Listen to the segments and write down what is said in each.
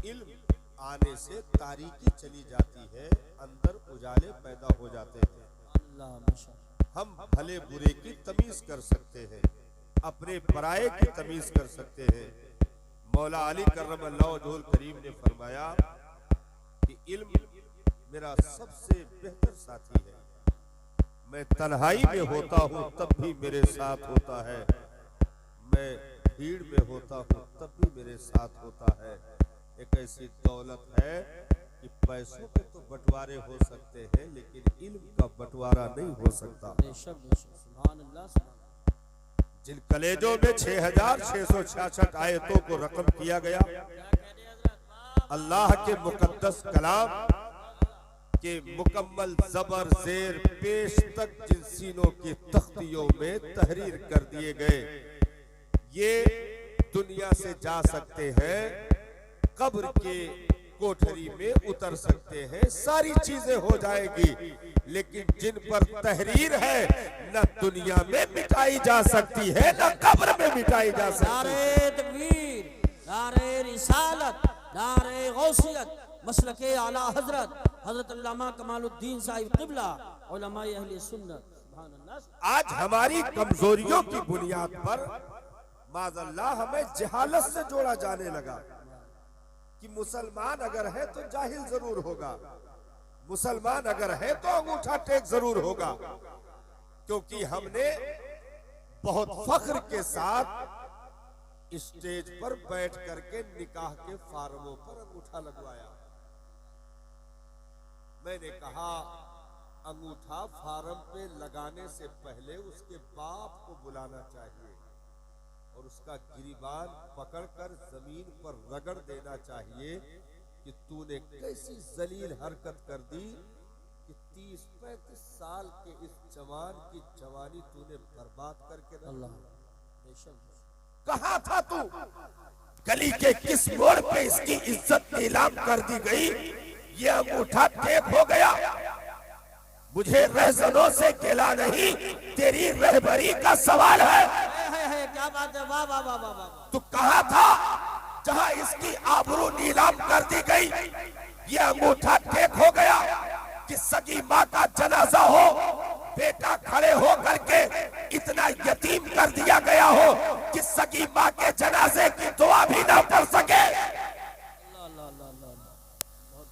इल्म आने से तारीकी चली जाती है, अंदर उजाले पैदा हो जाते हैं। हम भले बुरे की तमीज कर सकते हैं, अपने पराये की तमीज कर सकते हैं। मौला अली करमल्लाहु वजहुल करीम ने फरमाया कि इल्म मेरा सबसे बेहतर साथी है। मैं तन्हाई में होता हूँ तब भी मेरे साथ होता है, मैं भीड़ में होता हूँ तब भी मेरे साथ होता है। एक ऐसी दौलत है कि पैसों के तो बंटवारे हो सकते हैं, लेकिन इल्म का बंटवारा नहीं हो सकता। जिन कलेजों में 6666 आयतों को रकम किया गया, अल्लाह के मुकद्दस कलाम के मुकम्मल जबर जेर पेश तक जिन सीनों की तख्तियों में तहरीर कर दिए गए, ये दुनिया से जा सकते हैं, कब्र के कोठरी में उतर सकते हैं, सारी चीजें हो जाएगी, लेकिन जिन पर तहरीर है न दुनिया में मिटाई जा सकती है न कब्र में मिटाई जा सकती है। नारे तकबीर, नारे रिसालत, नारे गौसियत, मसलके आला हजरत हजरत अल्लामा कमालुद्दीन साहिब क़िबला उलमाए अहले सुन्नत। सुभान अल्लाह। आज हमारी कमजोरियों की बुनियाद पर माज़अल्लाह हमें जहालत से जोड़ा जाने लगा कि मुसलमान अगर है तो जाहिल जरूर होगा, मुसलमान अगर है तो अंगूठा टेक जरूर होगा, क्योंकि हमने बहुत फख्र के साथ स्टेज पर बैठ करके निकाह के फार्मों पर अंगूठा लगवाया। मैंने कहा अंगूठा फार्म पे लगाने से पहले उसके बाप को बुलाना चाहिए और उसका गिरीबान पकड़कर जमीन पर रगड़ देना चाहिए कि तूने कैसी जलील हरकत कर दी कि 30-35 साल के इस जवान की जवानी तूने बर्बाद करके रख दी। कहाँ था तू? गली के किस मोड़ पे इसकी इज्जत नीलाम कर दी गई? ये अंगूठा टेप हो गया। मुझे रहजनों से गिला नहीं, तेरी रहबरी का सवाल है। क्या बात है, वाह वाह वाह वाह वाह। तू कहाँ था जहाँ इसकी आबरू नीलाम कर दी गई? ये अंगूठा टेप हो गया कि सगी माँ का जनाजा हो, बेटा खड़े हो करके इतना यतीम कर दिया गया हो कि सगी माँ के जनाजे की दुआ भी ना पढ़ सके।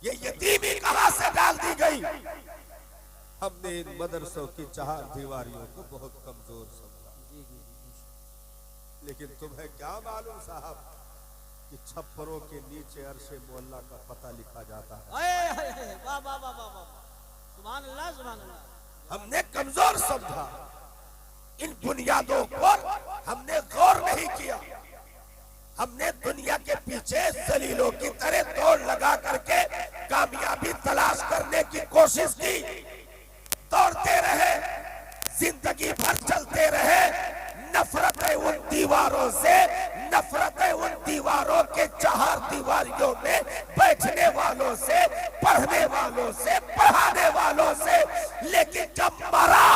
ये यतीमी कहाँ से डाल दी गई? हमने इन मदरसों की चार दीवारियों को बहुत कमजोर समझा, लेकिन तुम्हें क्या मालूम साहब कि छप्परों के नीचे अरशे मोहल्ला का पता लिखा जाता है। वाह वाह वाह वाह वाह, सुभान अल्लाह सुभान अल्लाह। हमने कमजोर समझा, इन बुनियादों पर हमने गौर नहीं किया। हमने दुनिया के पीछे जलीलों की तरह दौड़ लगा करके कामयाबी तलाश करने की कोशिश की, दौड़ते रहे, जिंदगी भर चलते रहे। नफरत है उन दीवारों से, नफरत है उन दीवारों के चार दीवारियों में बैठने वालों से, पढ़ने वालों से, पढ़ाने वालों से। लेकिन जब मरा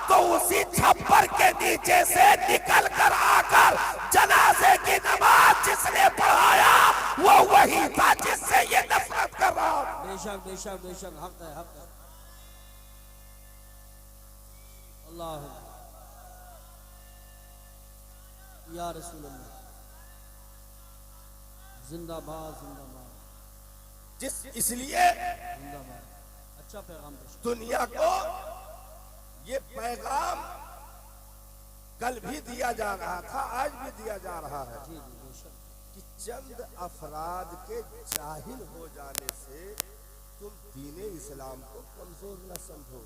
तो उसी छप्पर के नीचे से निकल कर आकर जनाजे की नमाज जिसने पढ़ाया वो वही था जिससे ये नफरत कर रहा। बेशक बेशक बेशक, हक है हक है। अल्लाह या रसूल अल्लाह, जिंदाबाद जिंदाबाद। इसलिए जिंदाबाद। अच्छा पैगाम दुनिया को ये पैगाम कल भी दिया जा रहा था, आज भी दिया जा रहा है कि चंद अफराद के जाहिल हो जाने से तुम दीने इस्लाम को कमजोर न समझो।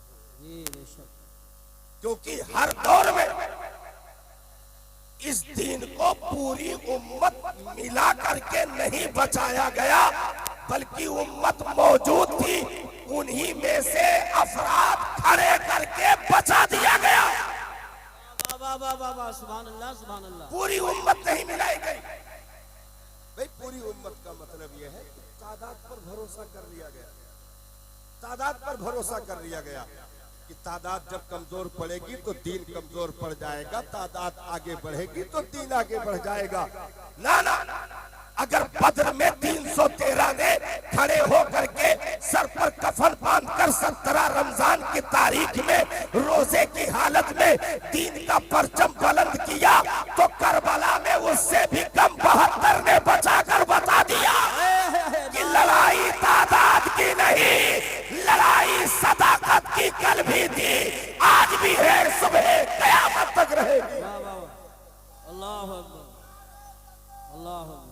क्योंकि हर दौर में इस दीन को पूरी उम्मत मिला करके नहीं बचाया गया, बल्कि उम्मत मौजूद थी, उन्हीं में से अफराद खड़े करके बचा दिया गया। वाह वाह वाह वाह, सुभान अल्लाह सुभान अल्लाह। पूरी उम्मत नहीं मिलाई गई। भाई पूरी उम्मत का मतलब यह है कि तादाद पर भरोसा कर लिया गया, तादाद पर भरोसा कर लिया गया कि तादाद जब कमजोर पड़ेगी तो दीन कमजोर पड़ जाएगा, तादाद आगे बढ़ेगी तो दीन आगे बढ़ जाएगा। ना ना, अगर बद्र में 3 313 ने खड़े होकर के सर पर कफन बांधकर 17 रमजान की तारीख में रोजे की हालत में दीन का परचम बुलंद किया, तो करबला में उससे भी कम 72 ने बचाकर बता दिया कि लड़ाई तादाद की नहीं, लड़ाई सदाकत की कल भी थी, आज भी है, सुबह कयामत तक रहेगी। अल्लाह अकबर, अल्लाह अकबर,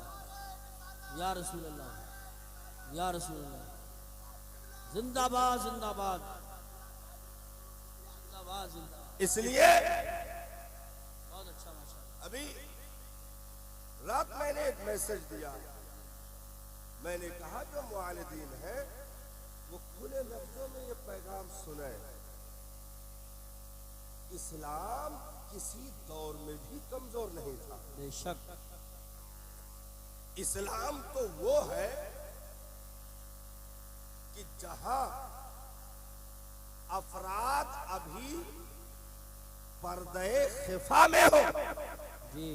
या रसूल अल्लाह, या रसूल अल्लाह, जिंदाबाद जिंदाबाद जिंदाबाद जिंदाबाद। इसलिए बहुत अच्छा माशाअल्लाह। अभी रात मैंने एक मैसेज दिया, मैंने कहा जो मुआलिदीन है वो खुले लफ्जों में ये पैगाम सुने, इस्लाम किसी दौर में भी कमजोर नहीं था। बेशक इस्लाम तो वो है कि जहां अफराद अभी पर्दे खिफा में हो, जी,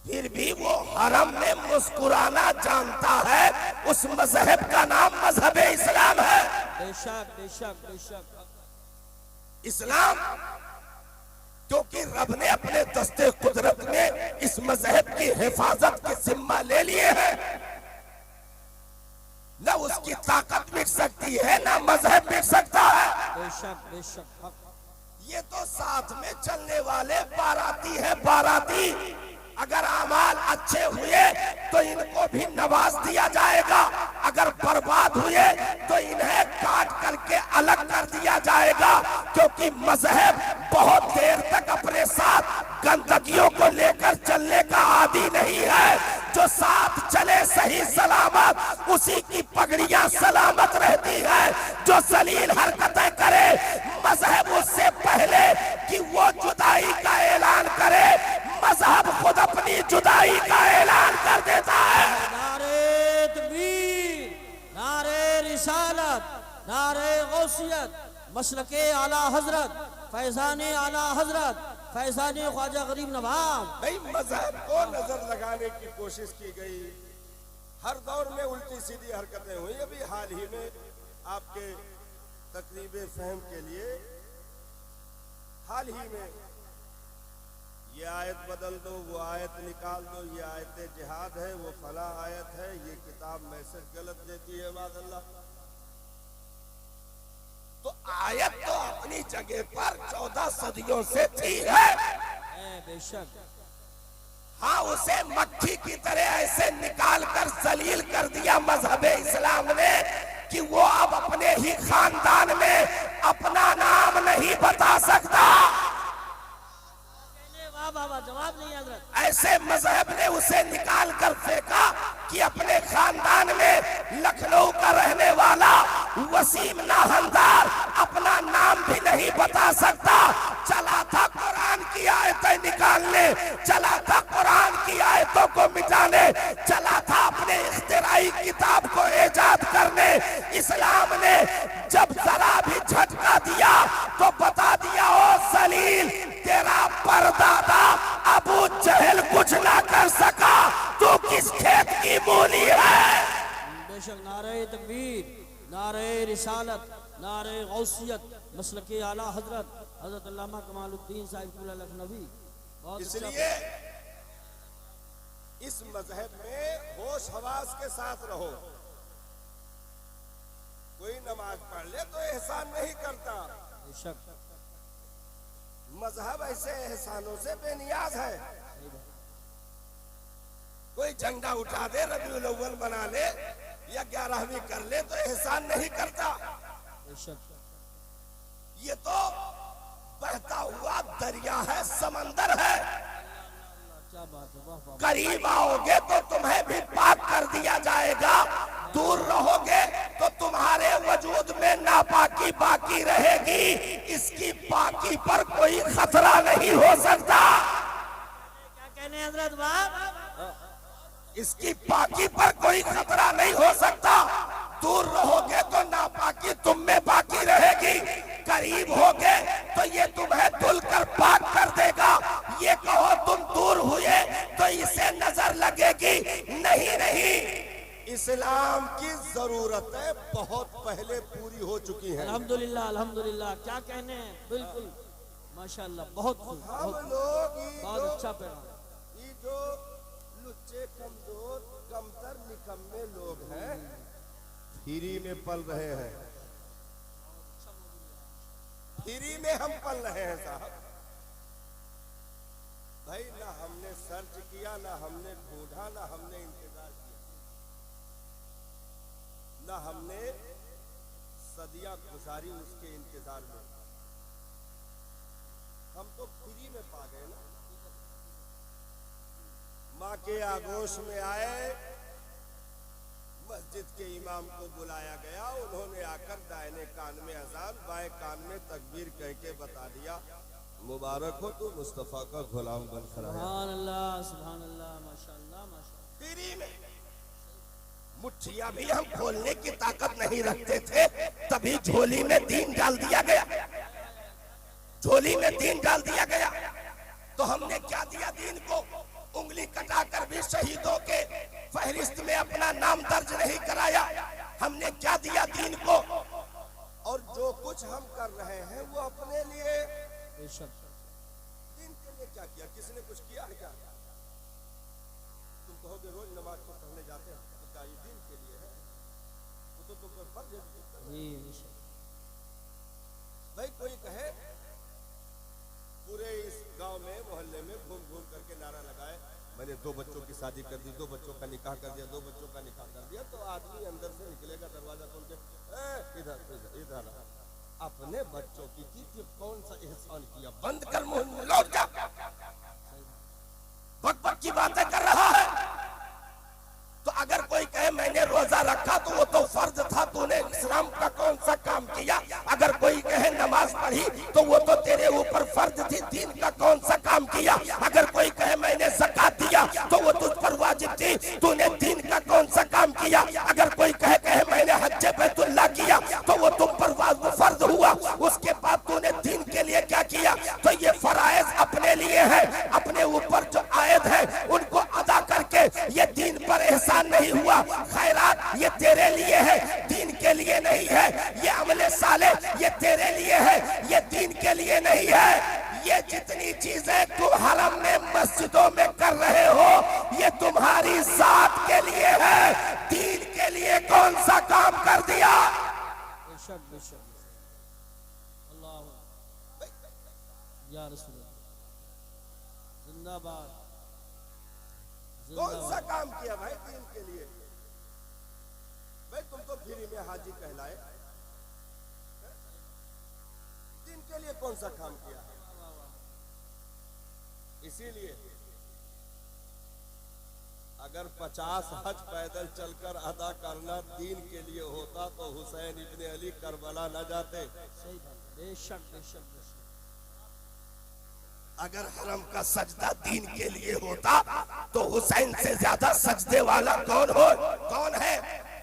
फिर भी वो हरम में मुस्कुराना जानता है, उस मजहब का नाम मजहब इस्लाम है। बेशक बेशक बेशक। इस्लाम क्योंकि रब ने अपने दस्ते कुदरत में इस मजहब की हिफाजत की जिम्मा ले लिए है, न उसकी ताकत मिट सकती है न मजहब मिट सकता है। बेशक बेशक। ये तो साथ में चलने वाले बाराती है, बाराती। अगर अमाल अच्छे हुए तो इनको भी नवाज दिया जाएगा, अगर बर्बाद हुए तो इन्हें काट करके अलग कर दिया जाएगा, क्योंकि मजहब बहुत देर तक अपने साथ गंदगियों को लेकर चलने का आदी नहीं है। जो साथ चले सही सलामत, उसी की पगड़ियां सलामत रहती है। जो जलील हरकतें करे, मजहब उससे पहले कि वो जुदाई का ऐलान करे, मजहब खुद अपनी जुदाई का ऐलान कर देता है। नारे तकबीर, नारे रिसालत, नारे गौसियत, मसलके आला हजरत, फैजाने आला हजरत, फैजाने ख्वाजा गरीब नवाब। भाई मजहब को नजर लगाने की कोशिश की गई, हर दौर में उल्टी सीधी हरकतें हुई। अभी हाल ही में आपके तकरीब फहम के लिए हाल ही में ये आयत बदल दो, वो आयत निकाल दो, ये आयत जिहाद है, वो फला आयत है, ये किताब मैसेज गलत देती है, मादअल्लाह। तो आयत तो अपनी जगह पर 14 सदियों से थी है। बेशक। हाँ, उसे मक्खी की तरह ऐसे निकाल कर जलील कर दिया मजहब इस्लाम ने कि वो अब अपने ही खानदान में अपना नाम नहीं बता सकता। बाबा जवाब नहीं हजरत। ऐसे मजहब ने उसे निकाल कर फेंका कि अपने खानदान में लखनऊ का रहने वाला वसीम नाहंदार अपना नाम भी नहीं बता सकता। चला था कुरान की आयतें निकालने, चला था कुरान की आयतों को मिटाने, चला था अपने इख्तिराई किताब को इजाद करने। इस्लाम ने जब जरा भी झटका दिया तो बता दिया, ओ जलील, तेरा परदादा अबू जहल कुछ ना कर सका, तू किस खेत की मूली है। बेशक। नारे तकबीर, नारे रिसालत, नारे गौसियत, मसलके आला हजरत, हजरत अल्लामा कमालुद्दीन साहिब लखनवी। इसलिए इस मजहब में होश हवास के साथ रहो। कोई नमाज पढ़ ले तो एहसान नहीं करता। बेशक। मजहब ऐसे एहसानों से बेनियाज है। कोई झंडा उठा दे, रबीउल अव्वल बना ले या 11वीं कर ले तो एहसान नहीं करता। बेशक। ये तो बहता हुआ दरिया है, समंदर है। क्या बात है, वाह वाह। करीब आओगे तो तुम्हें भी पाक कर दिया जाएगा, दूर रहोगे तो तुम्हारे वजूद में नापाकी बाकी रहेगी। इसकी पाकी पर कोई खतरा नहीं हो सकता। क्या कहने हजरत बाप? इसकी पाकी पर कोई खतरा नहीं हो सकता। दूर रहोगे तो नापाकी तुम में बाकी रहेगी, करीब होगे तो ये तुम्हें धुल कर पाक कर देगा। ये कहो तुम दूर हुए तो इसे नजर लगेगी, नहीं नहीं, इस्लाम की जरूरतें बहुत पहले पूरी हो चुकी हैं। अल्हम्दुलिल्लाह अल्हम्दुलिल्लाह, क्या कहने हैं, बिल्कुल माशाल्लाह, बहुत खूब, हम बहुत लोग बहुत अच्छा पैगाम। ये जो लुच्चे कमजोर कमतर निकम्मे लोग हैं, फ्री में पल रहे हैं, फ्री में हम पल रहे हैं साहब। भाई ना हमने सर्च किया, ना हमने ढूंढा, ना हमने इंतजार किया, ना हमने सदियां गुजारी उसके इंतजार में। हम तो फ्री में पा गए ना। माँ के आगोश में आए, मस्जिद के इमाम को बुलाया गया, उन्होंने आकर दाहिने कान में अजान, बाएं कान में तकबीर कह के बता दिया, मुबारक हो तू मुस्तफा का गुलाम बनकर आया। सुभान अल्लाह माशाल्लाह माशाल्लाह। फ्री में मुठ्ठियां भी हम खोलने की ताकत नहीं रखते थे, तभी झोली में दीन डाल दिया गया, झोली में दीन डाल दिया गया। तो हमने क्या दिया दीन को? उंगली कटाकर भी शहीदों के फहरिस्त में अपना नाम दर्ज नहीं कराया। हमने क्या दिया दीन को? और जो कुछ हम कर रहे हैं वो अपने लिए, दीन के लिए क्या किया? किसने कुछ किया है क्या? तुम कहोगे रोज नमाज को पढ़ने जाते हैं, तो क्या ये दीन के लिए है? वो तो तुम पर फर्ज है। भाई कोई कहे पूरे इस गांव में मोहल्ले में घूम घूम करके नारा लगाए, मैंने 2 बच्चों की शादी कर दी, 2 बच्चों का निकाह कर दिया, 2 बच्चों का निकाह कर दिया, तो आदमी अंदर से निकलेगा दरवाजा खोल के, इधर इधर अपने बच्चों की फिर कौन सा एहसान किया? बंद कर, मुंह लौट जा, बक की बातें कर रहा है। तो अगर कोई कहे मैंने रोजा रखा तो वो तो फर्ज था, तूने इस्लाम का कौन सा काम किया? अगर कोई कहे नमाज पढ़ी तो वो तो तेरे ऊपर फर्ज थी, दीन का कौन सा काम किया? अगर कोई कहे मैंने ज़कात दिया तो वो तुझ पर वाजिब थी, तूने दीन का कौन सा काम किया? अगर कोई कहे मैंने हज्जे बैतुल्लाह किया तो वो तुम पर फर्ज हुआ, उसके बाद तूने दीन के लिए क्या किया? तो ये फराइज अपने लिए है, अपने ऊपर जो आयद है उनको अदा करके ये दीन पर एहसान नहीं हुआ। खैरात ये तेरे लिए है, दीन के लिए नहीं है। ये अमले साले ये तेरे लिए है, ये दीन के लिए नहीं है। ये जितनी चीजें तुम हरम में मस्जिदों में कर रहे हो ये तुम्हारी जात के लिए है, दीन के लिए कौन सा काम कर दिया? बेशक बेशक, अल्लाह या रसूल जिंदाबाद। कौन सा काम किया भाई दीन के लिए? भाई तुम तो फ्री में हाजी कहलाए, दीन के लिए कौन सा काम किया? इसीलिए अगर 50 हज पैदल चलकर अदा करना दीन के लिए होता तो हुसैन इब्ने अली करबला न जाते। सही बात, बेशक बेशक बेशक। अगर हरम का सजदा दीन के लिए होता तो हुसैन से ज्यादा सजदे वाला कौन है?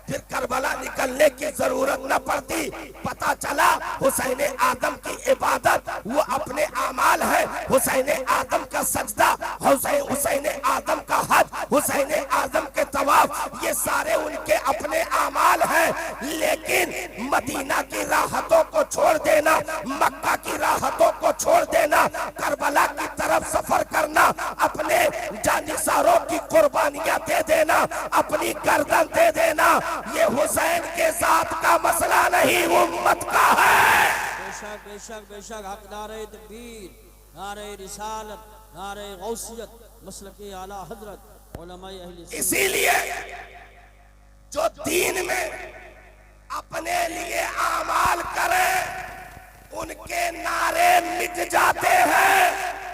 फिर करबला निकलने की जरूरत न पड़ती। पता चला हुसैन आदम की इबादत वो अपने आमाल है, हुसैन आदम का सजदा, हुसैन आदम का हज, हुसैन आदम के तवाफ, ये सारे उनके अपने आमाल हैं। लेकिन मदीना की राहतों को छोड़ देना, मक्का की राहतों को छोड़ देना, करबला की तरफ सफर करना, अपने जानिसारों की कुर्बानियां दे देना, अपनी गर्दन दे देना, ये हुसैन के साथ का मसला नहीं, उम्मत का है। बेशक बेशक बेशक। हक नारे तकबीर, नारे रिसालत, नारे गौसियत, मसलके आला हजरत, उलमाए अहले सुन्नत। इसीलिए जो दीन में अपने लिए आमाल करे उनके नारे मिट जाते हैं,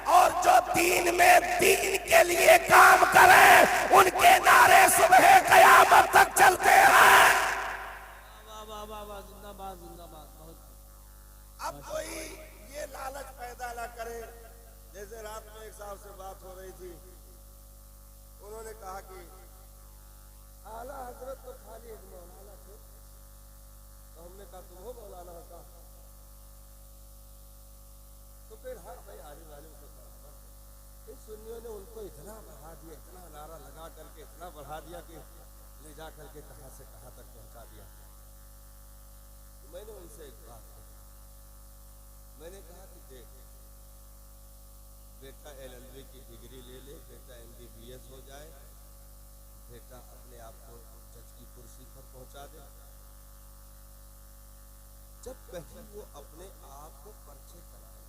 और जो दीन में दीन के लिए काम करे उनके नारे सुबह कयामत तक चलते हैं। वाह वाह वाह वाह, जिंदाबाद जिंदाबाद। बहुत अब कोई ये लालच पैदा ना करे। जैसे रात में एक साहब से बात हो रही थी, उन्होंने कहा कि आला हजरत तो खाली एक मौलाना थे, तो हमने कहा तुम हो मौलाना का? तो फिर हर भाई आने वाले इन सुन्नियों ने उनको इतना बढ़ा दिया, इतना नारा लगा करके इतना बढ़ा दिया कि ले जा करके कहां से कहां तक पहुंचा दिया। तो मैंने उनसे एक बात कही, मैंने कहा कि देख बेटा LLB की डिग्री ले ले, बेटा MBBS हो जाए, बेटा अपने आप को जज की कुर्सी पर पहुंचा दे, जब कहीं वो अपने आप को परिचय कराए,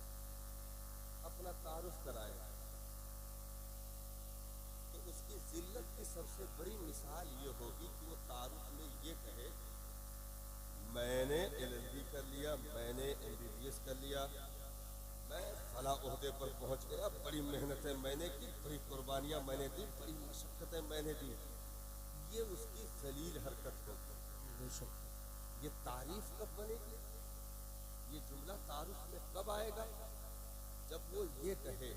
अपना तारुफ कराए, तो उसकी जिल्लत की सबसे बड़ी मिसाल ये होगी कि वो तारुफ में ये कहे मैंने LLB कर लिया, मैंने MBBS कर लिया, मैं फला ओहदे पर पहुंच गया, बड़ी मेहनतें मैंने की, बड़ी कुर्बानियां मैंने दी, बड़ी मशक्कतें मैंने दी। ये उसकी जलील हरकत होगी। ये तारीफ कब बनेगी, ये जुमला तारुफ में कब आएगा, जब वो ये कहे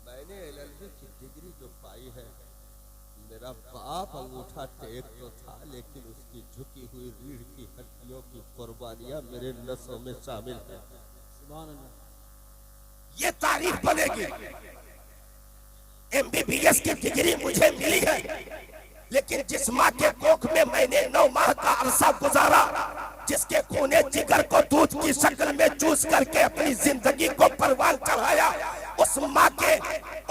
मैंने LLB की डिग्री जो पाई है, मेरा बाप अंगूठा टेक तो था, लेकिन उसकी झुकी हुई रीढ़ की हड्डियों की कुर्बानियां मेरे नसों में शामिल है। सुभान अल्लाह। ये तारीफ बनेगी। MBBS की डिग्री मुझे मिली है, लेकिन जिस माँ के कोख में मैंने 9 माह का अरसा गुजारा, जिसके खूने जिगर को दूध की शक्ल में चूस करके अपनी जिंदगी को परवान चढ़ाया, उस माँ के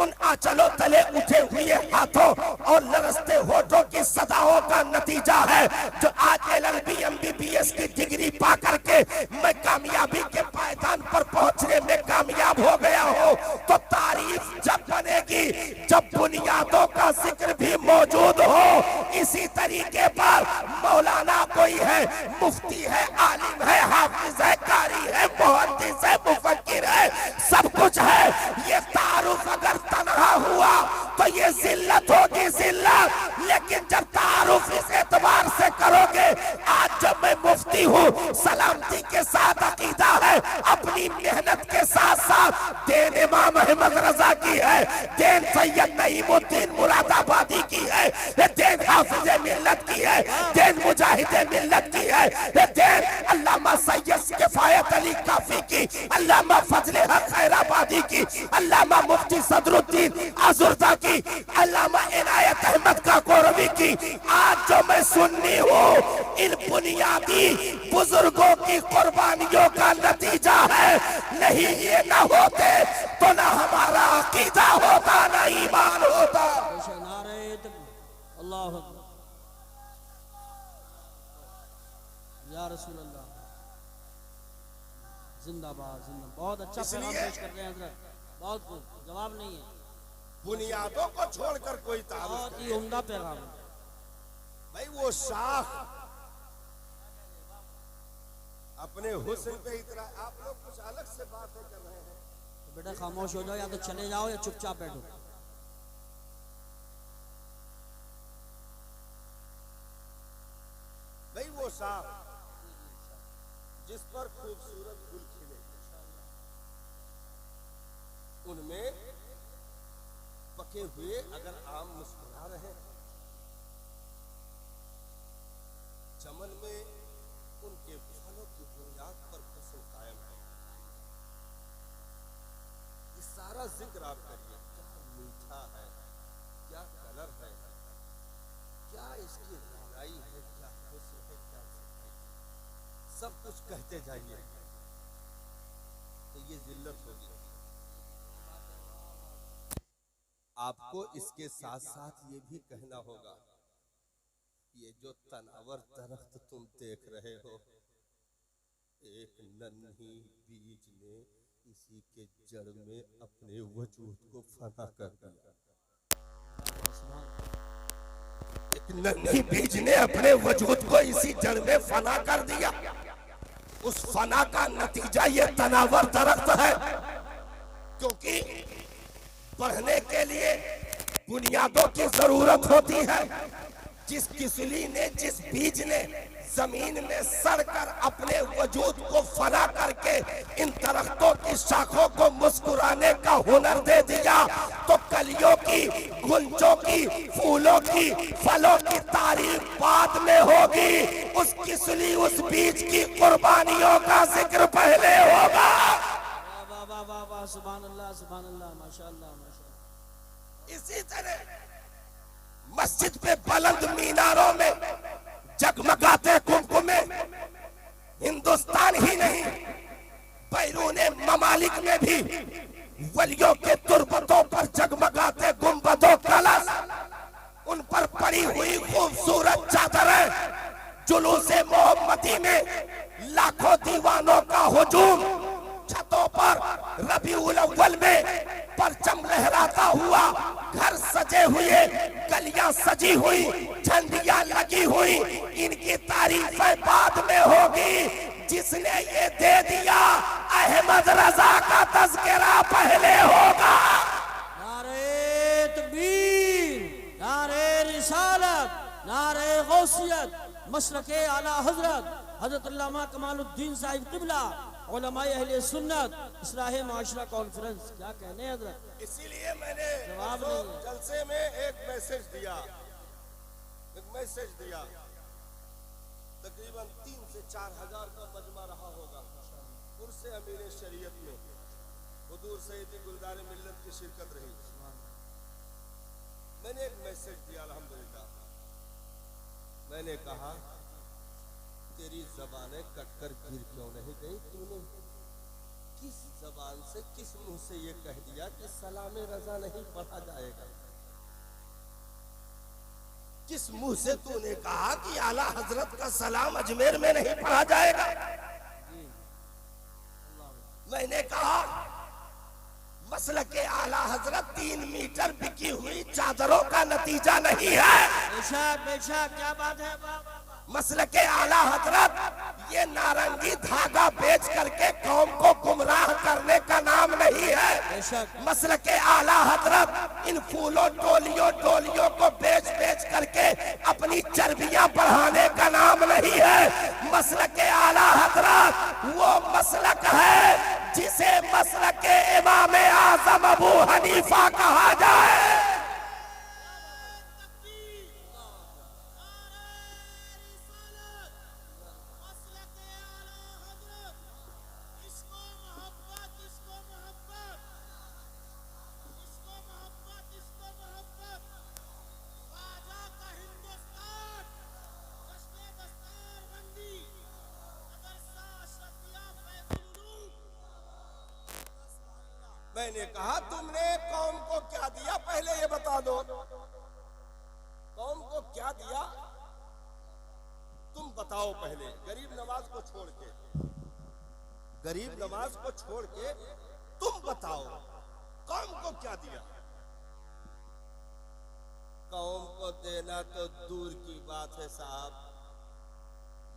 उन आंचलों तले उठे हुए हाथों और लरसते होठों की सदाओं का नतीजा है जो आज LLB MBBS की डिग्री पा करके मैं कामयाबी के पायदान पर पहुंचने में कामयाब हो गया हूं। तो तारीफ जब बनेगी जब बुनियादों का जिक्र भी मौजूद हो। इसी तरीके पर मौलाना कोई है, मुफ्ती है, आलिम है, हाफिज है, कारी है, मुहद्दिस है, मुफक्किर है, सब कुछ है। ये तारुफ अगर तन्हा हुआ तो ये जिल्लत होगी, जिल्लत। लेकिन जब तारुफ इस एतबार से करोगे, आज जब मैं मुफ्ती हूँ, सलामती के साथ अकीदा है, अपनी मेहनत के साथ साथ देन इमाम अहमद रजा की है, देन सैयद नईमुद्दीन मुरादाबादी की है, देन हाफिज मिल्लत की है, देन मुजाहिद मिल्लत की है, देन अल्लामा सैयद किफायत अली काफी की, अल्लामा फजले हक खैराबादी की, अल्लामा मुफ्ती सदरुद्दीन आजुर्दा की, अल्लामा इनायत अहमद काकोरवी की। आज जो मैं सुन्नी हूँ, इन बुनियादी बुजुर्गों की कुर्बानियों का नतीजा है। नहीं ये ना होते तो ना हमारा अकीदा होता, ना ईमान होता। अल्लाह या रसूल अल्लाह, जिंदाबाद जिंदाबाद। बहुत अच्छा पैगाम पेश कर रहे हैं हजरत, बहुत जवाब नहीं है। बुनियादों को छोड़कर कोई तारुफ, बहुत ही उम्दा पैगाम है भाई। वो शाख अपने हुस्न पे इतना, आप लोग कुछ अलग से बातें कर रहे हैं। तो बेटा खामोश हो जाओ, या तो चले जाओ या चुपचाप बैठो। भाई वो शाख जिस पर खूबसूरत फूल खिले, उनमें पके हुए अगर आम मुस्कुरा रहे हैं, चमन में उनके फलों की बुनियाद पर हुस्न कायम है। ये सारा जिक्र आप करिए, क्या मीठा है, क्या कलर है, क्या इसकी गहराई है, क्या हुस्न है, क्या सफाई, सब कुछ कहते जाइए तो ये जिल्लत होगी। आपको इसके साथ साथ ये भी कहना होगा, ये जो तनावर दरख्त तुम देख रहे हो, एक नन्ही बीज ने इसी के जड़ में अपने वजूद को फना कर दिया। एक नन्ही बीज ने अपने वजूद को इसी जड़ में फना कर दिया। उस फना का नतीजा ये तनावर दरख्त है, क्योंकि बढ़ने के लिए बुनियादों की जरूरत होती है। जिस किसली ने, जिस बीज ने जमीन में सड़कर अपने वजूद को फना करके इन दरख्तों की शाखों को मुस्कुराने का हुनर दे दिया, तो कलियों की, गुंजों की, फूलों की, फलों की तारीफ बाद में होगी। उस किसली, उस बीज की कुर्बानियों का जिक्र पहले होगा। वाह वाह वाह वाह, सुभान अल्लाह सुभान अल्लाह, माशाअल्लाह माशाअल्लाह। इसी तरह मस्जिद पे बुलंद मीनारों पड़ी हुई खूबसूरत चादरें, जुलूसे मोहम्मदी में लाखों दीवानों का हुजूम, छतों पर रबीउल अव्वल में परचम लहराता हुआ, घर सजे हुए, गलियां सजी हुई, झंडियां लगी हुई, इनकी तारीफें बाद में होगी। जिसने ये दे दिया अहमद रजा का तज़किरा पहले होगा। नारे तकबीर, नारे रिसालत, नारे गौसियत, मशरक़े आला हजरत हजरत अल्लामा कमालुद्दीन साहिब क़िबला, उलमाए अहले सुन्नत, इस्लाह माशरा कॉन्फ्रेंस। क्या कहने हजरत। इसीलिए मैंने जवाब नहीं है। जलसे में एक मैसेज दिया, तकरीबन 3 से 4 हजार का मजमा रहा होगा उर्से अमीर शरीयत में। हुजूर सैयदी गुलजार मिल्लत की शिरकत रही। मैंने एक मैसेज दिया अल्हम्दुलिल्लाह। मैंने कहा तेरी जबानें कटकर गिर क्यों नहीं गई? तूने किस जबान से, किस मुंह से ये कह दिया कि सलाम रजा नहीं पढ़ा जाएगा? किस मुंह से तूने कहा कि आला हजरत का सलाम अजमेर में नहीं पढ़ा जाएगा? मैंने कहा मसलके आला हजरत 3 मीटर बिकी हुई चादरों का नतीजा नहीं है। बेशक बेशक, क्या बात है। मसलके आला हजरत ये नारंगी धागा बेच करके कौम को गुमराह करने का नाम नहीं है। मसलके आला हजरत इन फूलों टोलियों को बेच बेच करके अपनी चर्बियां बढ़ाने का नाम नहीं है। मसलके आला हजरत वो मसलक है जिसे मसलके इमाम आजम अबू हनीफा कहा जाए। मैंने कहा तुमने कौम को क्या दिया पहले ये बता दो। कौम को क्या दिया तुम बताओ पहले। गरीब नवाज को छोड़ के, गरीब नवाज को छोड़ के तुम बताओ कौम को क्या दिया। कौम को देना तो दूर की बात है साहब,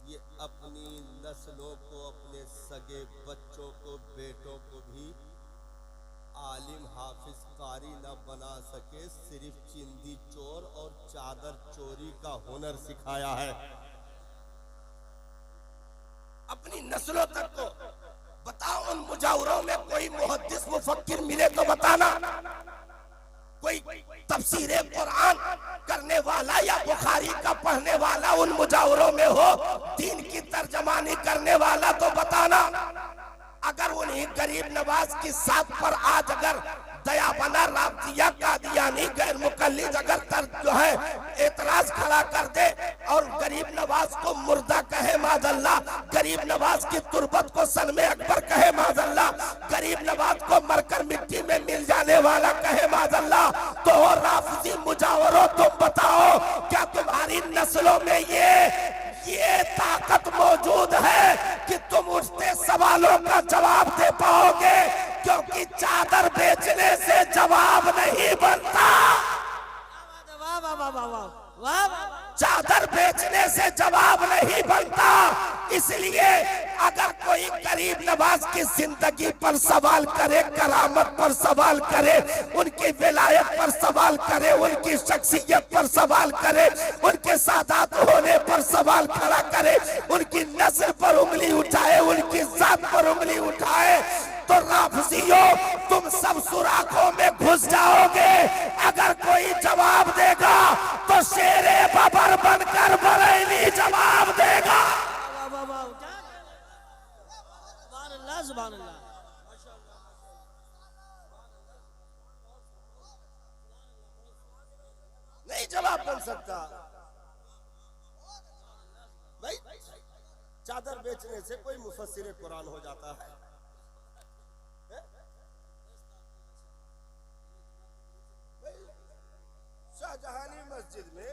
ये अपनी नस्लों को, अपने सगे बच्चों को, बेटों को भी आलिम हाफिज कारी न बना सके, सिर्फ चिंदी चोर और चादर चोरी का हुनर सिखाया है। अपनी नस्लों तक को बताओ। उन मुजावरों में कोई मुहद्दिस मुफक्किर मिले तो बताना, कोई तफसीरे कुरान करने वाला या बुखारी का पढ़ने वाला उन मुजावरों में हो, दीन की तर्जमानी करने वाला तो बताना। अगर उन्हीं गरीब नवाज की साथ पर आज अगर दयाबना राबतिया कादियानी गैर मुकल्लिद अगर जो है एतराज खड़ा कर दे और गरीब नवाज को मुर्दा कहे माज़अल्लाह, गरीब नवाज की तुरबत को सनमे अकबर कहे माज़अल्लाह, गरीब नवाज को मरकर मिट्टी में मिल जाने वाला कहे माज़अल्लाह, तो राफिजी मुजावरों तुम बताओ क्या तुम्हारी नस्लों में ये ताकत मौजूद है कि तुम उठते सवालों का जवाब दे पाओगे? क्योंकि चादर बेचने से जवाब नहीं बनता। चादर बेचने से जवाब नहीं बनता। इसलिए अगर कोई गरीब नवाज की जिंदगी पर सवाल करे, करामत पर सवाल करे, उनकी विलायत पर सवाल करे, उनकी शख्सियत पर सवाल करे, उनके सादात होने पर सवाल खड़ा करे, उनकी नस्ल पर उंगली उठाए, उनकी जात पर उंगली उठाए, तो राफिजियों तुम सब सुराखों में घुस जाओगे। अगर कोई जवाब देगा तो शेरे बबर बनकर बरेली जवाब देगा। नहीं जवाब बन सकता भाई। चादर बेचने से कोई मुफस्सिर कुरान हो जाता है? शाहजहानी मस्जिद में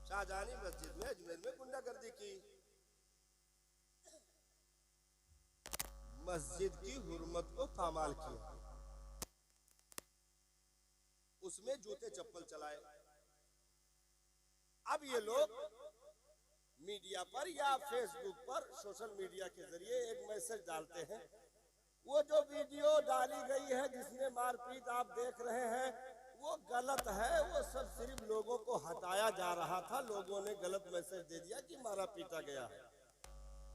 शाहजहानी मस्जिद में अजमेर में गुंडागर्दी की, मस्जिद की हुर्मत को पामाल किया, उसमें जूते चप्पल चलाए। अब ये लोग मीडिया पर या फेसबुक पर सोशल मीडिया के जरिए एक मैसेज डालते हैं, वो जो वीडियो डाली गई है जिसमें मारपीट आप देख रहे हैं वो गलत है, वो सब सिर्फ लोगों को हटाया जा रहा था, लोगों ने गलत मैसेज दे दिया कि मारा पीटा गया है।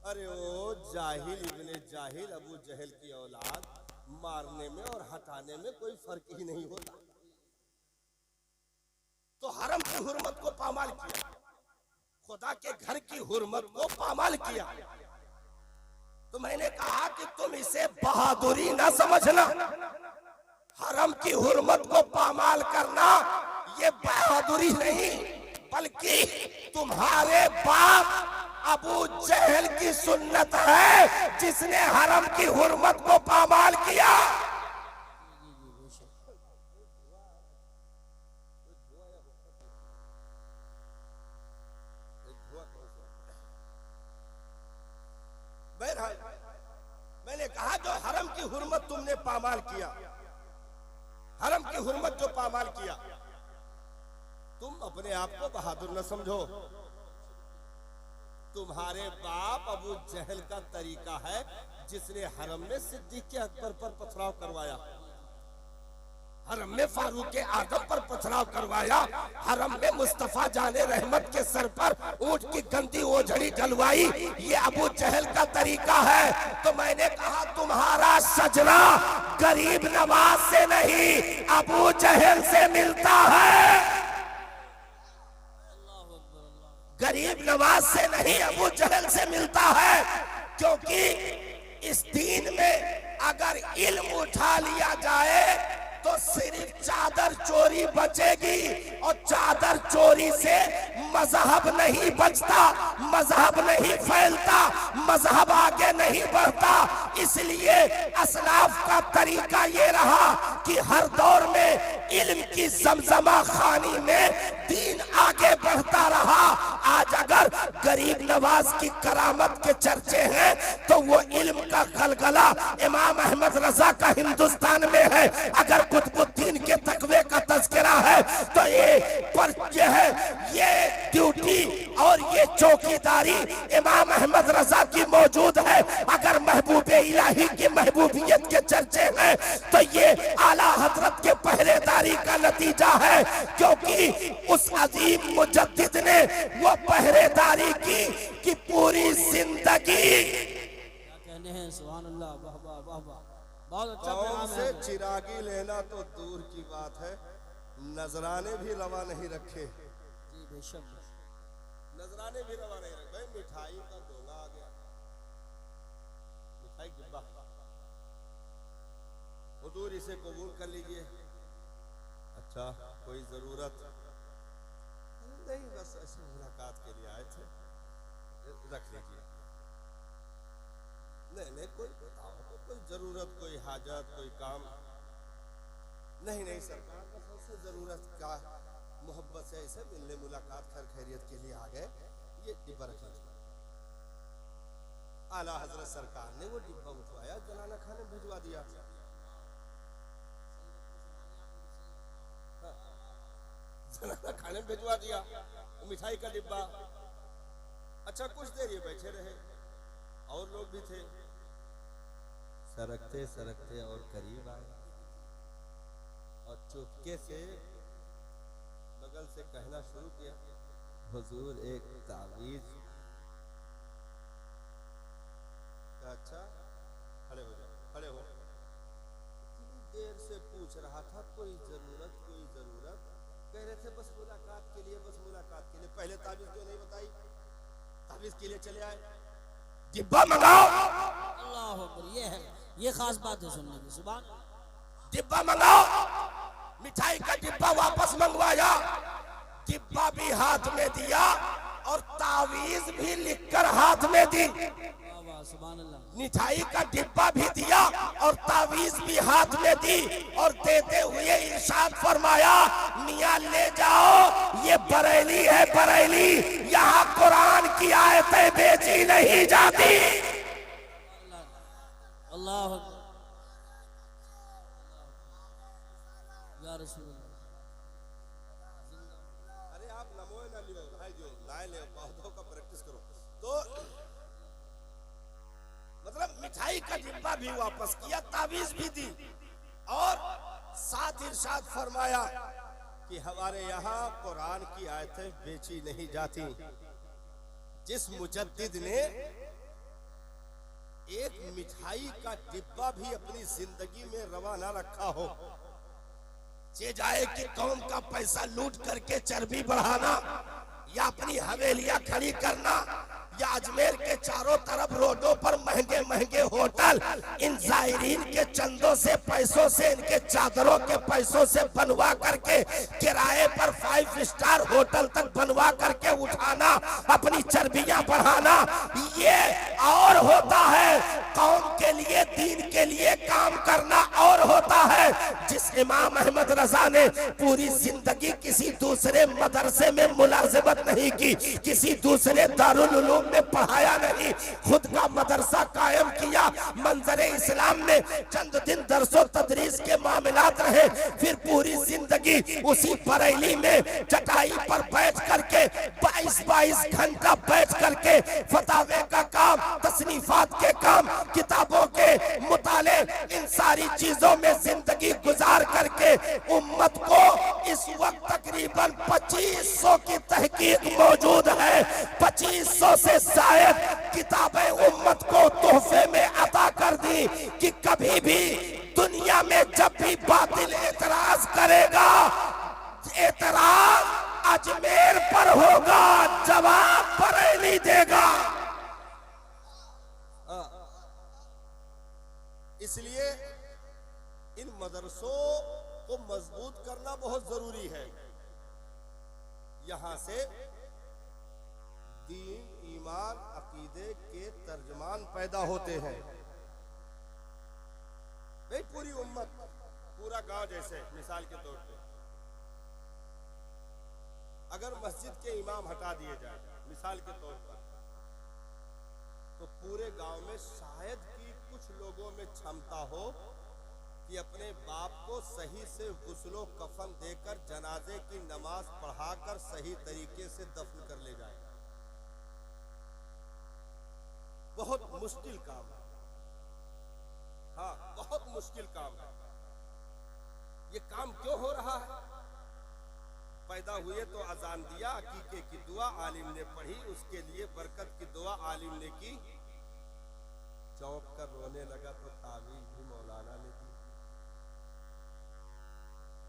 अरे ओ जाहिल इब्ने जाहिल अबू जहल की औलाद, मारने में और हटाने में कोई फर्क ही नहीं होता। तो हरम की हुर्मत को पामाल किया, खुदा के घर की हुर्मत को पामाल किया। तो मैंने कहा कि तुम इसे बहादुरी ना समझना, हरम की हुर्मत को पामाल करना ये बहादुरी नहीं, बल्कि तुम्हारे बाप अबू जहल की सुन्नत है जिसने हरम की हुर्मत को पामाल किया। मैंने कहा जो हरम की हुर्मत तुमने पामाल किया, हरम की हुर्मत जो पामाल किया, तुम अपने आप को बहादुर न समझो। तुम्हारे बाप अबू जहल का तरीका है जिसने हरम में सिद्दीक के अकबर पर पथराव करवाया, हरम में फारूक आजम पर पथराव करवाया, हरम में मुस्तफा जाने रहमत के सर पर ऊंट की गंदी ओझड़ी डलवाई, ये अबू जहल का तरीका है। तो मैंने कहा तुम्हारा सजना गरीब नवाज से नहीं अबू जहल से मिलता है, गरीब नवाज से नहीं अबू जहल से मिलता है। क्योंकि इस दीन में अगर इल्म उठा लिया जाए तो सिर्फ चादर चोरी बचेगी, और चादर चोरी से मजहब नहीं बचता, मजहब नहीं फैलता, मजहब आगे नहीं बढ़ता। इसलिए असलाफ का तरीका ये रहा कि हर दौर में इल्म की जमजमा खानी में दीन आगे बढ़ता रहा। आज अगर गरीब नवाज की करामत के चर्चे हैं तो वो इल्म का गलगला इमाम अहमद रजा का हिंदुस्तान में है। अगर कुतुबुद्दीन के तकवे का तज़किरा है तो ये ड्यूटी और ये चौकीदारी इमाम अहमद रजा की मौजूद है। अगर महबूब इलाही की महबूबियत के चर्चे हैं तो ये आला हजरत के पहरेदारी का नतीजा है, क्योंकि उस अजीम मुजद्दिद ने वो पहरेदारी की कि पूरी जिंदगी कहने हैं सुभान अल्लाह, वाह वाह वाह वाह, बहुत अच्छा कौम से चिरागी लेना तो दूर की बात है, नजराने भी रवा नहीं रखे। जी बेशक, नजराने भी रवा नहीं रखे। मिठाई का डोला आ गया, मिठाई डिब्बा, हुजूर इसे कबूल कर लीजिए। अच्छा कोई जरूरत नहीं, बस ऐसे मुलाकात के लिए आए थे, रख लीजिए। नहीं कोई बताओ, कोई जरूरत, कोई हाजत, कोई काम? नहीं सरकार, बस ऐसे जरूरत का मोहब्बत से ऐसे मिलने मुलाकात खैर खैरियत के लिए आ गए, ये डिब्बा रख लीजिए। आला हजरत सरकार ने वो डिब्बा उठवाया, जनाना खाने भिजवा दिया। जनाना खाने भिजवा दिया, मिठाई का डिब्बा। अच्छा कुछ देर ये बैठे रहे, और लोग भी थे। सरकते सरकते और करीब आए और चुपके से बगल से कहना शुरू किया, हुजूर एक तावीज। अच्छा खड़े हो जाओ, खड़े हो। इतनी देर से पूछ रहा था कोई जरूरत, कोई जरूरत। कह रहे थे बस मुलाकात के लिए, बस मुलाकात के लिए। पहले तावीज क्यों नहीं बताई? तावीज के लिए चले आए। डिब्बा मंगाओ। अल्लाह अकबर, ये है, ये खास बात है सुनने की। सुभान, डिब्बा मंगाओ। मिठाई का डिब्बा वापस मंगवाया, डिब्बा भी हाथ में दिया और तावीज भी लिखकर हाथ में दी। सुभान अल्लाह। मिठाई का डिब्बा भी दिया और तावीज भी हाथ में दी, और देते हुए इरशाद फरमाया, मियां ले जाओ ये बरेली है बरेली, यहाँ कुरान की आयतें बेची नहीं जाती। अल्लाह या रसूल अल्लाह। अरे आप नमो ना लियो भाई, जो लाए ले पौधों का प्रैक्टिस करो। तो मतलब मिठाई का डिब्बा भी वापस किया, तावीज भी दी और साथ इरशाद फरमाया कि हमारे यहाँ कुरान की आयतें बेची नहीं जाती। जिस मुजद्दिद ने एक मिठाई का डिब्बा भी अपनी जिंदगी में रवा ना रखा हो, जे जाए कि कौम का पैसा लूट करके चर्बी बढ़ाना या अपनी हवेलियां खड़ी करना या अजमेर के चारों तरफ रोडों पर महंगे महंगे होटल इन जायरीन के चंदों से, पैसों से, इनके चादरों के पैसों से बनवा करके किराए पर 5 स्टार होटल तक बनवा करके उठाना, अपनी चर्बियां बढ़ाना, ये और होता है। कौम के लिए, दीन के लिए काम करना और होता है। जिस इमाम अहमद रजा ने पूरी जिंदगी किसी दूसरे मदरसे में मुलाजिमत नहीं की, किसी दूसरे दारुल उलूम में पढ़ाया नहीं, खुद का मदरसा कायम किया। मंजरे इस्लाम में चंद दिन दरसो तदरीस के मामलात रहे, फिर पूरी जिंदगी उसी बरेली में चटाई पर बैठ करके 22 घंटा बैठ करके फतावे का काम, तसनीफात के काम, किताबों के मुताले, इन सारी चीजों में जिंदगी गुजार करके उम्मत को इस वक्त तकरीबन 2500 की तहकीक मौजूद है। 2500 से शायद किताबें उम्मत को तोहफे में अता कर दी कि कभी भी दुनिया में जब भी बातिल एतराज करेगा, एतराज अजमेर पर होगा, जवाब बरेली देगा। इसलिए इन मदरसों को मजबूत करना बहुत जरूरी है। यहाँ से दीन, ईमान, अकीदे के तर्जमान पैदा होते हैं। नहीं पूरी उम्मत, पूरा गांव, जैसे मिसाल के तौर पे अगर मस्जिद के इमाम हटा दिए जाए मिसाल के तौर पर, तो पूरे गांव में शायद कि कुछ लोगों में क्षमता हो कि अपने बाप को सही से गुस्लो कफन देकर जनाजे की नमाज पढ़ाकर सही तरीके से दफन कर ले जाए। बहुत मुश्किल काम है, हाँ बहुत मुश्किल काम है। ये काम क्यों हो रहा है? पैदा हुए तो अजान दिया, अकीके की दुआ आलिम ने पढ़ी, उसके लिए बरकत की दुआ आलिम ने की, चौंक कर रोने लगा तो तावीज़ भी मौलाना ने दी।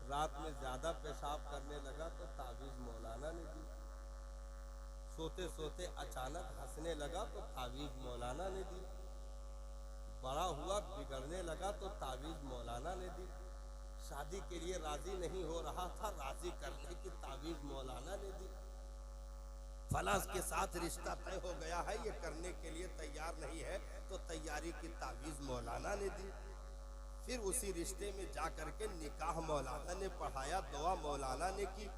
रात में ज्यादा पेशाब करने लगा तो तावीज़ मौलाना ने दी। सोते सोते अचानक हंसने लगा तो तावीज़ मौलाना ने दी। बड़ा हुआ बिगड़ने लगा तो तावीज़ मौलाना ने दी। शादी के लिए राजी नहीं हो रहा था, राजी करने की तावीज़ मौलाना ने दी। फलास के साथ रिश्ता तय हो गया है, ये करने के लिए तैयार नहीं है, तो तैयारी की तावीज़ मौलाना ने दी। फिर उसी रिश्ते में जा करके निकाह मौलाना ने पढ़ाया, दुआ मौलाना ने की।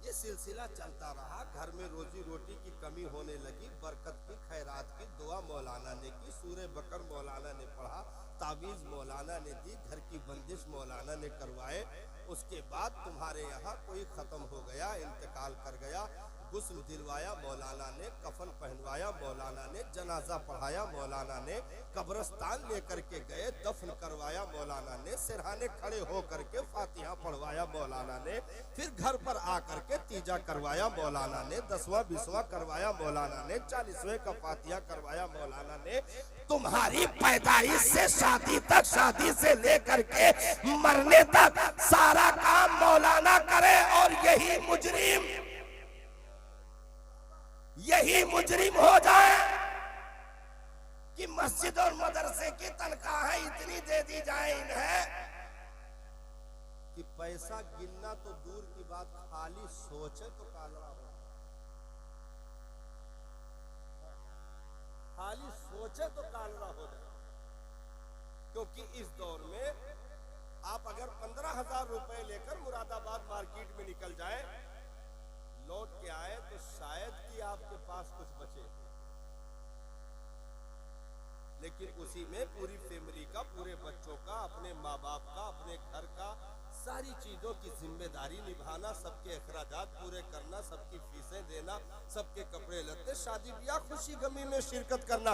ये सिलसिला चलता रहा। घर में रोजी रोटी की कमी होने लगी, बरकत की, खैरात की दुआ मौलाना ने की। सूरे बकर मौलाना ने पढ़ा, तावीज़ मौलाना ने दी, घर की बंदिश मौलाना ने करवाए। उसके बाद तुम्हारे यहाँ कोई ख़त्म हो गया, इंतकाल कर गया, गुस्ल दिलवाया मौलाना ने, कफन पहनवाया मौलाना ने, जनाजा पढ़ाया मौलाना ने, कब्रस्तान लेकर के गए, दफन करवाया मौलाना ने, सिरहाने खड़े हो करके फातिहा पढ़वाया मौलाना ने, फिर घर पर आकर के तीजा करवाया मौलाना ने, 10वां 20वां करवाया मौलाना ने, 40वें का फातिहा करवाया मौलाना ने। तुम्हारी पैदाइश से शादी तक, शादी से लेकर के मरने तक सारा काम मौलाना करे। और यही मुजरिम हो जाए कि मस्जिद और मदरसे की तनख्वाहें इतनी दे दी जाए इन्हें कि पैसा गिनना तो दूर की बात, खाली सोचे तो कालरा हो। खाली सोचे तो कालरा हो जाए। क्योंकि इस दौर में आप अगर 15,000 रुपए लेकर मुरादाबाद मार्केट में निकल जाए, लौट के आए तो शायद कि आपके पास कुछ बचे, लेकिन उसी में पूरी फैमिली का, पूरे बच्चों का, अपने माँ बाप का, अपने घर का, सारी चीजों की जिम्मेदारी निभाना, सबके अखराजात पूरे करना, सबकी फीसें देना, सबके कपड़े लत्ते, शादी ब्याह, खुशी गमी में शिरकत करना,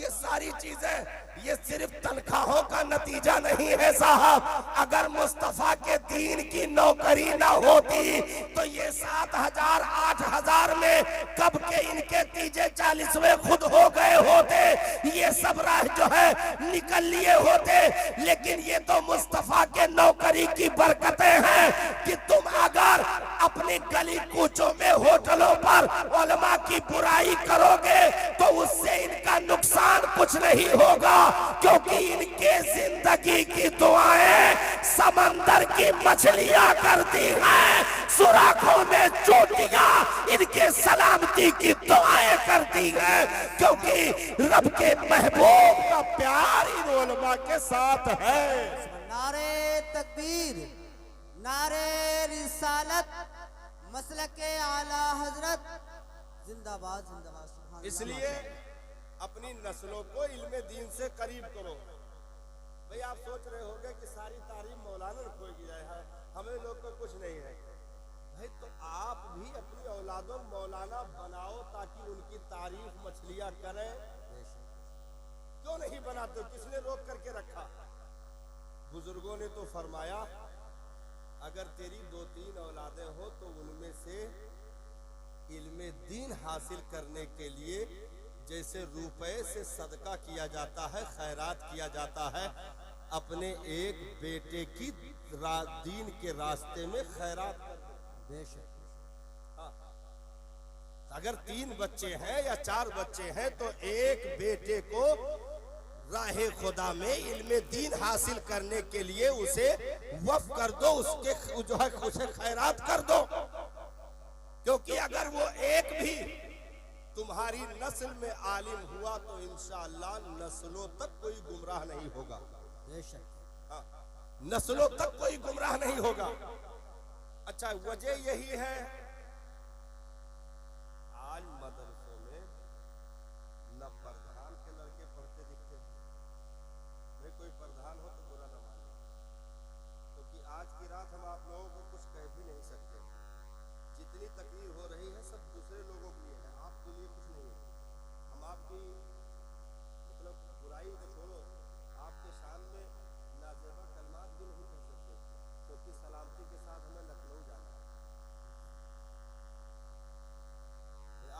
ये सारी चीजें ये सिर्फ तनख्वाहों का नतीजा नहीं है साहब। अगर मुस्तफा के दीन की नौकरी ना होती तो ये 7,000 8,000 में कब के इनके 40वें खुद हो गए होते, ये सब राह जो है निकल लिए होते। लेकिन ये तो मुस्तफा के नौकरी की बरकतें हैं कि तुम अगर अपनी गली कूचों में, होटलों पर उलमा की बुराई करोगे तो उससे इनका नुकसान कुछ नहीं होगा, क्योंकि इनके जिंदगी की दुआएं समंदर की मछलियां करती हैं, सुराखों में चोटियां इनके सलामती की दुआएं करती हैं, क्योंकि रब के महबूब का प्यार इन उलमा के साथ है। नारे तकबीर, नारे रिसालत, मसलके आला हजरत, जिंदाबाद जिंदाबाद। सुभान अल्लाह। इसलिए अपनी नस्लों को इल्मे दीन से करीब करो। भाई आप सोच रहे होंगे कि सारी तारीफ मौलाना को की जाए, हमें लोग को कुछ नहीं है। भाई तो आप भी अपनी औलादों मौलाना बनाओ ताकि उनकी तारीफ मछलियां करें। क्यों नहीं बनाते? किसने रोक करके रखा? बुजुर्गों ने तो फरमाया अगर तेरी 2-3 औलादें हो तो उनमें से इल्मे दीन हासिल करने के लिए जैसे रुपए से सदका किया जाता है, खैरात किया जाता है, अपने एक बेटे की दीन के रास्ते में खैरात कर दो। बेशक। हाँ। अगर 3 बच्चे हैं या 4 बच्चे हैं तो एक बेटे को राहे खुदा में इल्मे दीन हासिल करने के लिए उसे वक्फ कर दो, उसके जो है उसे खैरात कर दो, क्योंकि अगर वो एक भी तुम्हारी नस्ल में आलिम हुआ तो इंशाअल्लाह नस्लों तक कोई गुमराह नहीं होगा। हाँ, नस्लों तक कोई गुमराह नहीं होगा। अच्छा, वजह यही है आज मदरसों में न प्रधान के लड़के पढ़ते दिखते हैं। भाई कोई प्रधान हो तो बुरा न माने, क्योंकि आज की रात हम आप लोगों को कुछ कह भी नहीं सकते। जितनी तकलीफ हो रही है सब दूसरे लोगों के लिए है, आपके लिए कुछ नहीं है। हम आपकी मतलब बुराई को छोड़ो, आपके शान में नाजेबा कलमात भी नहीं कर सकते, क्योंकि सलामती के साथ हमें लखनऊ जाना है।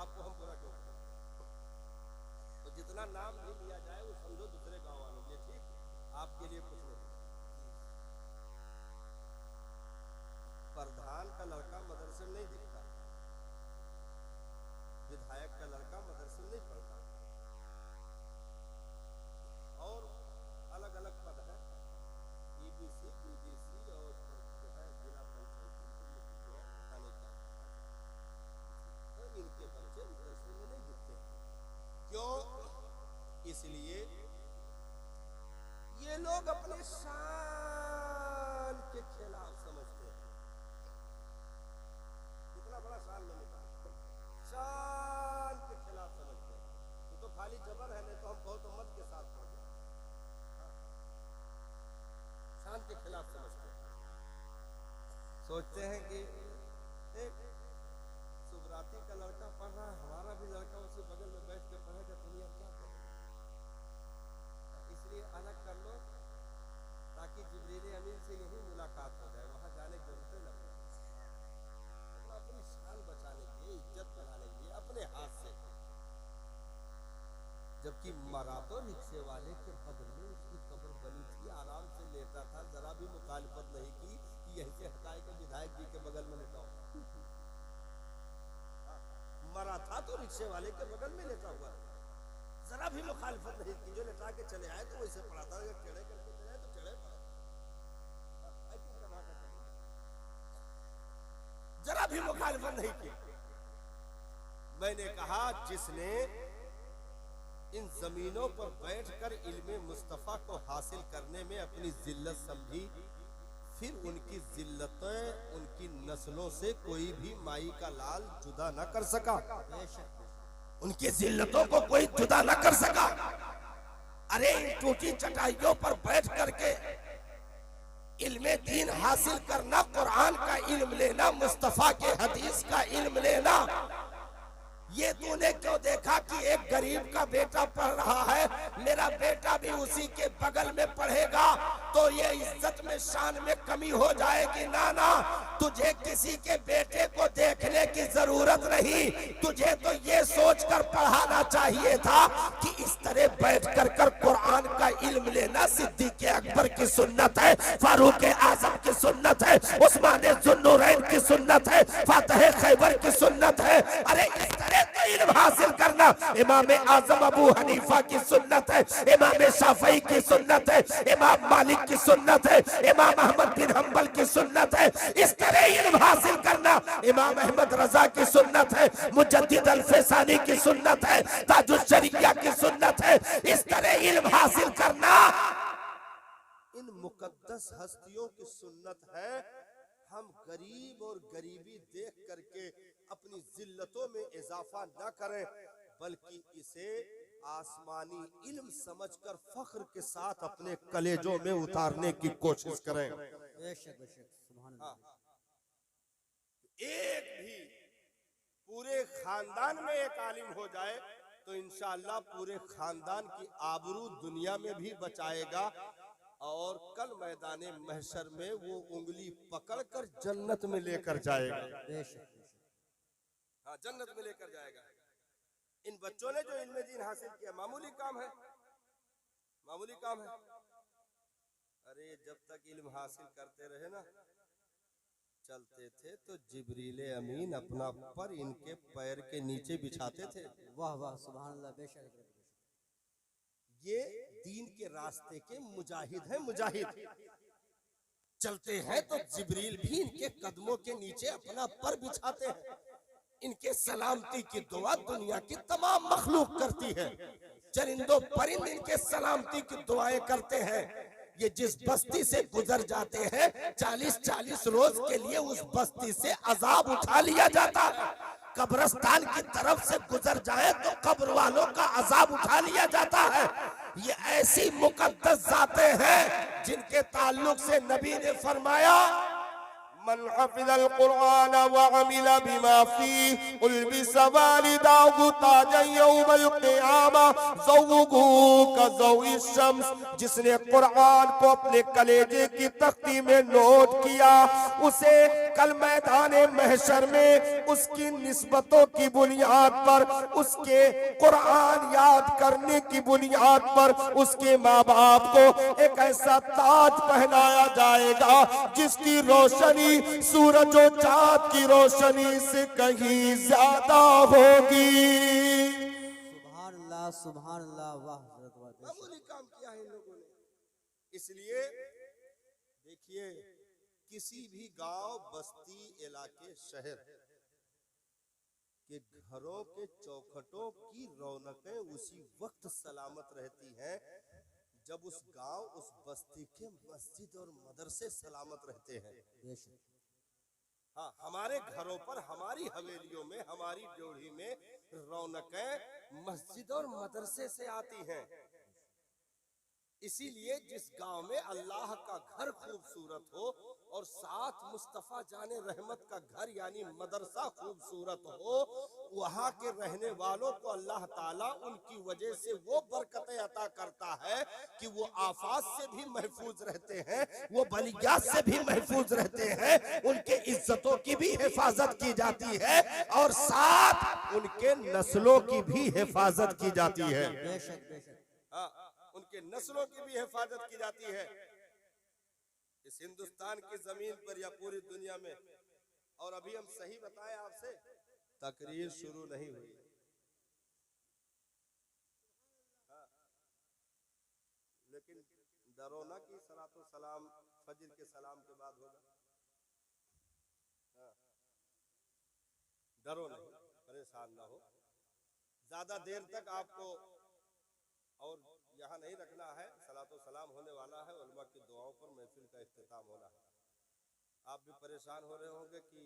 आपको हम बुरा क्यों करें? तो जितना नाम भी लिया जाए वो समझो दूसरे गांव वालों के लिए, ठीक, आपके लिए कुछ नहीं। प्रधान का लड़का मदरसे में नहीं दिखता, विधायक का लड़का मदरसे में नहीं पढ़ता, और अलग अलग पद है, ईबीसी, बीडीसी और जो है जिला पंचायत जो है तो इनके बच्चे मदरसे में नहीं दिखते। क्यों? इसलिए ये लोग अपने शान के खिलाफ समझते हैं। कितना बड़ा शान में निकाल, शान के खिलाफ समझते हैं। ये तो खाली जबर है, नहीं तो हम बहुत उम्मत के साथ पढ़ गए। शान के खिलाफ समझते हैं। सोचते हैं कि एक सुबराती का लड़का पढ़ रहा है, हमारा भी लड़का उसके बगल में बैठ के पढ़ेगा, दुनिया क्या पढ़ेगा? इसलिए अलग कर लो ताकि जिब्रील अमीन से यही मुलाकात हो जाए, वहां जाने की जरूरत न पड़े। अपनी शान बचाने के लिए, इज्जत बनाने के लिए अपने हाथ से। जबकि मरा तो रिक्शे वाले के बगल में उसकी कब्र बनी थी, आराम से लेटा था, जरा भी मुखालिफत नहीं की कि यही से हटाए के विधायक जी के बगल में लेटा हुआ। मरा था तो रिक्शे वाले के बगल में लेटा हुआ, जरा भी मुखालिफत नहीं की। जो लेटा के चले आए तो वैसे पड़ा था, अगर टेढ़े करके चले आए तो टेढ़े पड़ा, जरा भी मुखालिफत नहीं की। मैंने कहा जिसने इन जमीनों पर बैठकर इल्मे मुस्तफा को हासिल करने में अपनी जिल्लत समझी, फिर उनकी जिल्लतें उनकी नस्लों से कोई भी माई का लाल जुदा न कर सका, उनकी जिल्लतों को कोई जुदा न कर सका। अरे इन टूटी चटाइयों पर बैठ करके इल्मे दीन हासिल करना, कुरान का इल्म लेना, मुस्तफा के हदीस का इल्म लेना, ये तूने क्यों देखा कि एक गरीब का बेटा पढ़ रहा है, मेरा बेटा भी उसी के बगल में पढ़ेगा तो ये इज्जत में शान में कमी हो जाएगी? ना ना, तुझे किसी के बेटे को देखने की जरूरत नहीं, तुझे तो ये सोचकर पढ़ाना चाहिए था कि इस तरह बैठ कर कुरान का इल्म लेना सिद्दीक अकबर की सुन्नत है, फारूक आजम की सुन्नत है, उस्मान जुन्नूरैन की सुन्नत है, फातह खैबर की सुन्नत है। अरे इस तरह तो इल्म हासिल करना इमाम आजम अबू हनीफा की सुन्नत है, इमाम शाफई की सुन्नत है, इमाम मालिक की सुन्नत है, इमाम अहमद बिन हंबल की सुन्नत है। इस तरह इल्म हासिल करना इमाम अहमद रजा की सुन्नत है, मुजद्दिद अल-फैसानी की सुन्नत है, ताजुल शरिया की सुन्नत है। इस तरह इल्म हासिल करना इन मुकद्दस हस्तियों की सुन्नत है। हम गरीब और गरीबी देख करके अपनी जिल्लतों में इजाफा न करें, बल्कि इसे आसमानी इल्म समझकर फख्र के साथ अपने कलेजों में उतारने की कोशिश करें। बेशक बेशक, सुभान अल्लाह। एक भी पूरे खानदान में एक आलिम हो जाए तो इंशाअल्लाह पूरे खानदान की आबरू दुनिया में भी बचाएगा और कल मैदाने महशर में वो उंगली पकड़कर जन्नत में लेकर जाएगा। बेशक हाँ, जन्नत में लेकर जाएगा। इन बच्चों ने जो इल्म दीन हासिल किया, मामूली काम है, मामूली काम है। अरे जब तक इल्म हासिल करते रहे ना, चलते थे तो जिब्रील अमीन अपना पर इनके पैर के नीचे बिछाते थे। वाह वाह, सुभान अल्लाह। बेशक ये दीन के रास्ते के मुजाहिद हैं, मुजाहिद। चलते हैं तो जिब्रील भी इनके कदमों के नीचे अपना पर बिछाते हैं। इनके सलामती की दुआ दुनिया की तमाम मखलूक करती है। चरिंदों परिंद इनके सलामती की दुआएं करते हैं। ये जिस बस्ती से गुजर जाते हैं 40-40 रोज के लिए उस बस्ती से अजाब उठा लिया जाता है। कब्रिस्तान की तरफ से गुजर जाए तो कब्र वालों का अजाब उठा लिया जाता है। ये ऐसी मुकद्दस जातें हैं जिनके ताल्लुक से नबी ने फरमाया, मन हफ़िज़ल कुरआन व अमिल बिमा फ़ीह उल्बिस वालिदाहु ताजन यौमल क़ियामा ज़ौक़ू कज़ौइ शम्स। जिसने कुरआन को अपने कलेजे की तख्ती में नोट किया, उसे कल मैदाने महशर में उसकी निस्बतों की बुनियाद पर, उसके कुरआन याद करने की बुनियाद पर उसके माँ बाप को एक ऐसा ताज पहनाया जाएगा जिसकी रोशनी सूरज और चाँद की रोशनी से कहीं ज्यादा होगी। सुभान अल्लाह, सुभान अल्लाह। वाह, मामूली काम किया है इन लोगों ने। इसलिए देखिए, किसी भी गांव, बस्ती, इलाके, शहर के घरों के चौखटों की रौनकें उसी वक्त सलामत रहती हैं जब उस गांव, उस बस्ती के मस्जिद और मदरसे सलामत रहते हैं। हाँ, हमारे घरों पर, हमारी हवेलियों में, हमारी ड्योढ़ी में रौनकें मस्जिद और मदरसे से आती हैं। इसीलिए जिस गांव में अल्लाह का घर खूबसूरत हो और साथ मुस्तफा जाने रहमत का घर यानी मदरसा खूबसूरत हो, वहां के रहने वालों को अल्लाह ताला उनकी वजह से वो बरकतें अता करता है कि वो आफात से भी महफूज रहते हैं, वो बलियात से भी महफूज रहते हैं, उनके इज्जतों की भी हिफाजत की जाती है और साथ उनके नस्लों की भी हिफाजत की जाती है। बेशक बेशक। हाँ, उनके नस्लों की भी हिफाजत की जाती है। इस हिंदुस्तान की जमीन पर या पूरी दुनिया में। और अभी हम सही बताएं आपसे, तकरीर शुरू नहीं हुई। हाँ, लेकिन डरो ना कि सलातो सलाम फजर के सलाम के बाद होगा। हाँ, डरो नहीं, परेशान ना हो। ज्यादा देर तक आपको और यहाँ नहीं रखना है। सलातो सलाम होने वाला है, उलमा की दुआओं पर महफिल का इख्तिताम होना है। आप भी परेशान हो रहे होंगे कि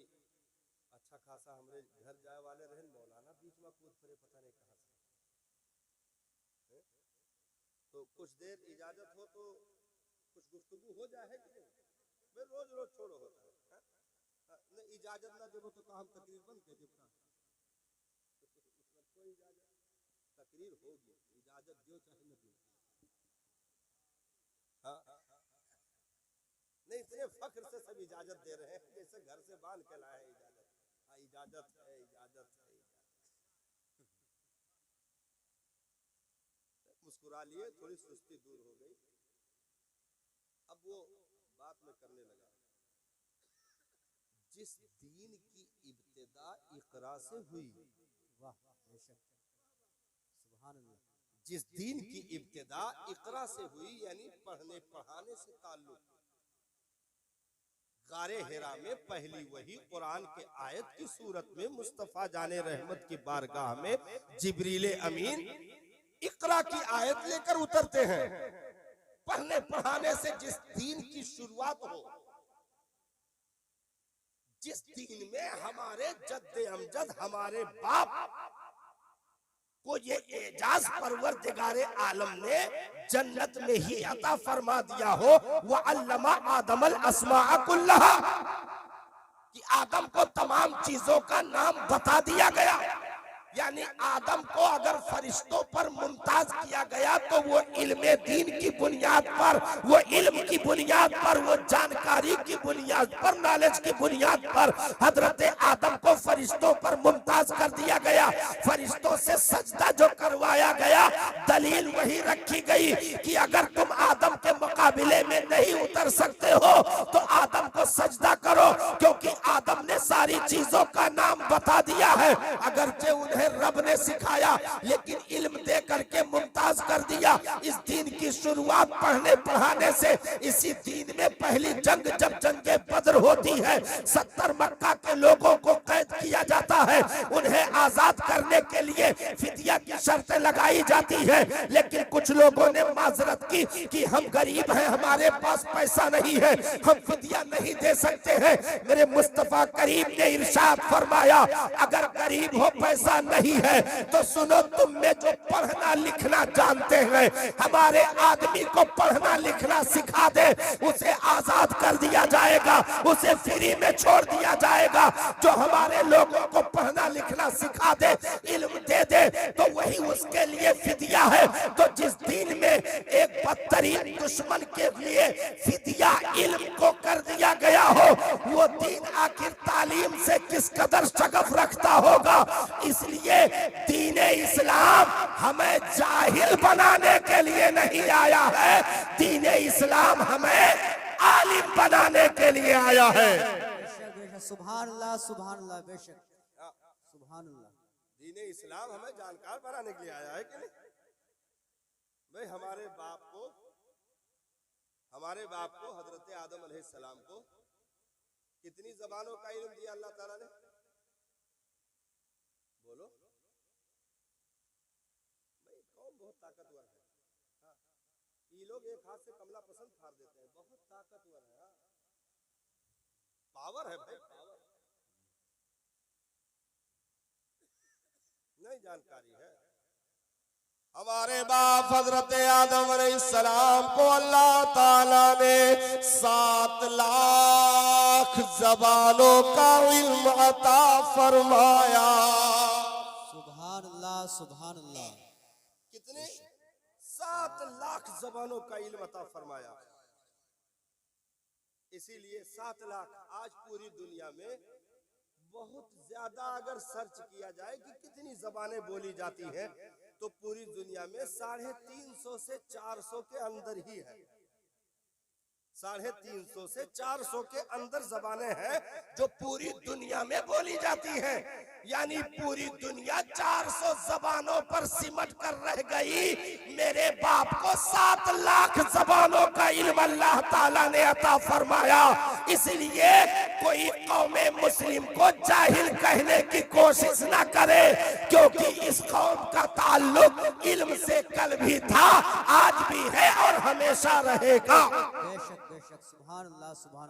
अच्छा खासा हमरे घर जाए वाले रहे, मौलाना बीच में कूद पड़े पता नहीं कहाँ से। तो कुछ देर इजाजत हो तो कुछ गुफ्तगू हो जाए कि नहीं? भाई रोज रोज छोड़ो होता है, नहीं इजाजत ना देवो तो काम तकरीर बंद कर देता कोई इजाजत तकरीर होगी, इजाजत दो चाहे न दो। हाँ नहीं, इतने फख्र से सब इजाजत दे रहे हैं जैसे घर से बांध के लाए हैं इजाजत। हाँ इजाजत है, इजाजत है, इजाजत। मुस्कुरा लिए, थोड़ी सुस्ती दूर हो गई। अब वो बात में करने लगा, जिस दीन की इब्तिदा इकरा से हुई, वाह बेशक, सुभान अल्लाह। जिस दीन की इब्तिदा इकरा से हुई यानी पढ़ने पढ़ाने से ताल्लुक, गारे हिरा में पहली वही कुरान के आयत की सूरत में मुस्तफा जाने रहमत की बारगाह में जिब्रील अमीन इकरा की आयत लेकर उतरते हैं। पढ़ने पढ़ाने से जिस दीन की शुरुआत हो, जिस दीन में हमारे जद्दे अमजद हमारे बाप को ये एजाज परवरदिगारे आलम ने जन्नत में ही अता फरमा दिया हो, वह अल्लमा आदमल अस्माअ कुल्लहा, कि आदम को तमाम चीजों का नाम बता दिया गया। यानी आदम को अगर फरिश्तों पर मुमताज किया गया तो वो इल्मे दीन की बुनियाद पर, वो इल्म की बुनियाद पर, वो जानकारी की बुनियाद पर, नॉलेज की बुनियाद पर हजरत आदम को फरिश्तों पर मुमताज कर दिया गया। फरिश्तों से सजदा जो करवाया गया, दलील वही रखी गई कि अगर तुम आदम के मुकाबले में नहीं उतर सकते हो तो आदम को सजदा करो, क्योंकि आदम ने सारी चीजों का नाम बता दिया है। अगरचे उन्हें रब ने सिखाया लेकिन इल्म दे करके मुमताज कर दिया। इस दीन की शुरुआत पढ़ने पढ़ाने से। इसी दीन में पहली जंग जब जंगे बद्र होती है, 70 मक्का के लोगों को कैद किया जाता है, उन्हें आजाद करने के लिए फिदिया की शर्तें लगाई जाती है। लेकिन कुछ लोगों ने माजरत की कि हम गरीब हैं, हमारे पास पैसा नहीं है, हम फिदिया नहीं दे सकते हैं। मेरे मुस्तफा करीम ने इरशाद फरमाया, अगर गरीब हो, पैसा नहीं है तो सुनो, तुम में जो पढ़ना लिखना जानते हैं, हमारे आदमी को पढ़ना लिखना सिखा दे, उसे आजाद कर दिया जाएगा, उसे फ्री में छोड़ दिया जाएगा। जो हमारे लोगों को पढ़ना लिखना सिखा दे, इल्म दे दे, तो वही उसके लिए फिदिया है। तो जिस दीन में एक बदतरीन दुश्मन के लिए फिदिया इल्म को कर दिया गया हो, वो दीन आखिर तालीम से किस कदर शगफ रखता होगा। इसलिए दीने इस्लाम हमें जाहिल बनाने के लिए नहीं आया है, दीने इस्लाम हमें आलिम बनाने के लिए आया है। बेशक बेशक, सुभान अल्लाह, सुभान अल्लाह, बेशक सुभान अल्लाह। दीने इस्लाम हमें जानकार बनाने के लिए आया है कि नहीं? भाई हमारे बाप को हजरत आदम अलैहिस्सलाम को कितनी जबानों का इल्म दिया अल्लाह ताला ने? बोलो भाई, कौन बहुत ताकतवर है? हाँ, ये लोग एक हाथ से कमला पसंद फाड़ देते हैं, बहुत ताकतवर है। हाँ, पावर है भाई, पावर नहीं जानकारी है। हमारे बाप हजरत आदम अलैहिस्सलाम को अल्लाह ताला ने 7 लाख जबानों का इल्म अता फरमाया। सुभान अल्लाह, सुभान अल्लाह। कितने? 7 लाख जबानों का इल्म अता फरमाया। इसीलिए 7 लाख आज पूरी दुनिया में बहुत ज्यादा अगर सर्च किया जाए कि कितनी जबानें बोली जाती हैं, तो पूरी दुनिया में 350 से 400 के अंदर ही है। 350 से 400 के अंदर जबानें हैं जो पूरी दुनिया में बोली जाती हैं। यानी पूरी दुनिया 400 जबानों पर सिमट कर रह गई। मेरे बाप को 7 लाख जबानों का इल्म अल्लाह ताला ने अता फरमाया। इसलिए कोई कौमे मुस्लिम को जाहिल कहने की कोशिश ना करे, क्योंकि इस कौम का ताल्लुक इल्म से कल भी था, आज भी है और हमेशा रहेगा। बेशक बेशक, सुभान अल्लाह, सुभान